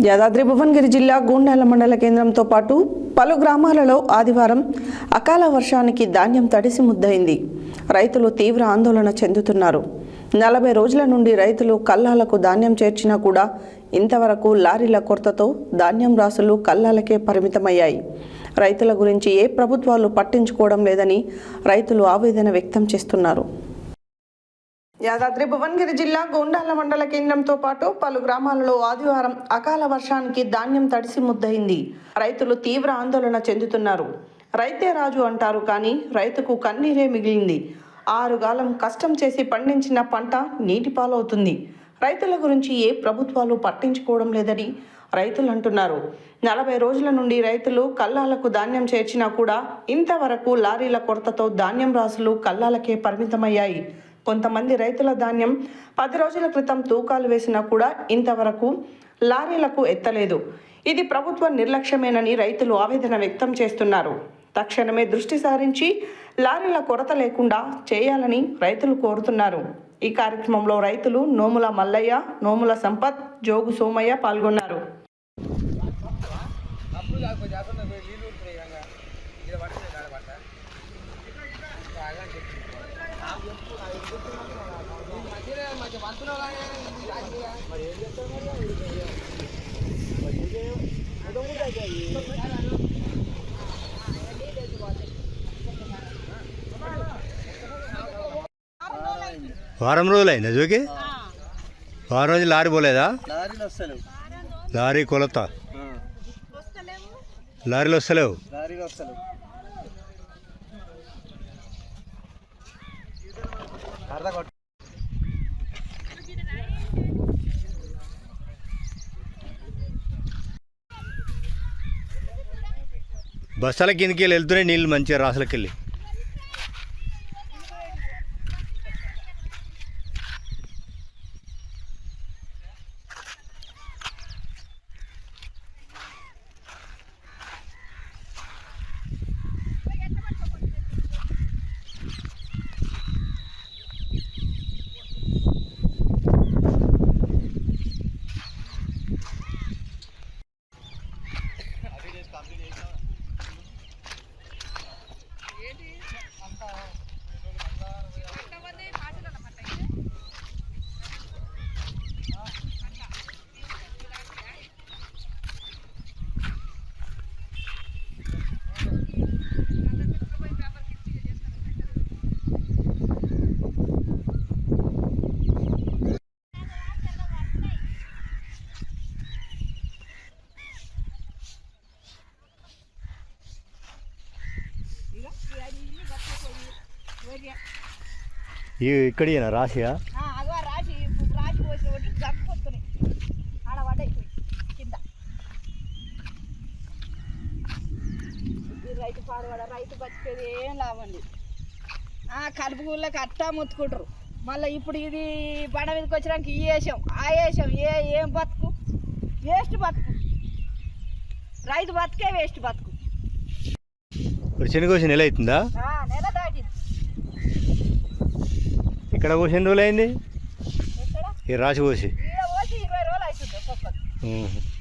యాదాద్రి భువనగిరి జిల్లా గూండాల మండల కేంద్రంతో పాటు పలు గ్రామాలలో ఆదివారం అకాల వర్షానికి ధాన్యం తడిసి ముద్దయింది. రైతులు తీవ్ర ఆందోళన చెందుతున్నారు. 40 రోజుల నుండి రైతులు కల్లాలకు ధాన్యం చేర్చినా కూడా ఇంతవరకు లారీల కొరతతో ధాన్యం రాసులు కల్లాలకే పరిమితమయ్యాయి. రైతుల గురించి ఏ ప్రభుత్వాలు పట్టించుకోవడం లేదని రైతులు ఆవేదన వ్యక్తం చేస్తున్నారు. యాదాద్రి భువనగిరి జిల్లా గూండాల మండల కేంద్రంతో పాటు పలు గ్రామాలలో ఆదివారం అకాల వర్షానికి ధాన్యం తడిసి ముద్దయింది. రైతులు తీవ్ర ఆందోళన చెందుతున్నారు. రైతే రాజు అంటారు కానీ రైతుకు కన్నీరే మిగిలింది. 6 కాలం కష్టం చేసి పండించిన పంట నీటి పాలవుతుంది. రైతుల గురించి ఏ ప్రభుత్వాలు పట్టించుకోవడం లేదని రైతులు అంటున్నారు. 40 రోజుల నుండి రైతులు కల్లాలకు ధాన్యం చేర్చినా కూడా ఇంతవరకు లారీల కొరతతో ధాన్యం రాసులు కల్లాలకే పరిమితమయ్యాయి. కొంతమంది రైతుల ధాన్యం 10 రోజుల క్రితం తూకాలు వేసినా కూడా ఇంతవరకు లారీలకు ఎత్తలేదు. ఇది ప్రభుత్వ నిర్లక్ష్యమేనని రైతులు ఆవేదన వ్యక్తం చేస్తున్నారు. తక్షణమే దృష్టి సారించి లారీల కొరత లేకుండా చేయాలని రైతులు కోరుతున్నారు. ఈ కార్యక్రమంలో రైతులు నోముల మల్లయ్య, నోముల సంపత్, జోగు సోమయ్య పాల్గొన్నారు. వారం రోజులు అయిందా జోకి? వారం రోజులు లారీ పోలేదా? లారీ కొలత లారీలు వస్తలేవు. బస్తాల కిందకి వెళ్ళి వెళ్తున్నాయి నీళ్ళు మంచిగా రాసులకి వెళ్ళి. ఇక్కడేనా రాశియా? రాశి పోసిన ఒకటి జరుపుకొస్తున్నాయి ఆడ పడ్డాయి కింద. రైతు పాడవాడ రైతు బతికేది ఏం లాభం లేదు. కలుపు గుళ్ళకి అట్టా మొత్తుకుంటారు. మళ్ళీ ఇప్పుడు ఇది బండ మీదకి వచ్చినాక ఈ వేసాం ఆ వేసాం ఏం బతుకు వేస్ట్ బతుకు. రైతు బతికే వేస్ట్ బతుకు. ఇప్పుడు శనగ కోసి నెల అవుతుందా? నెల దాటింది. ఇక్కడ కోసి ఎన్ని రోజులు అయింది? ఈ రాశి కోసి 20 రోజులు అవుతుంది ఒక్కొక్కరు.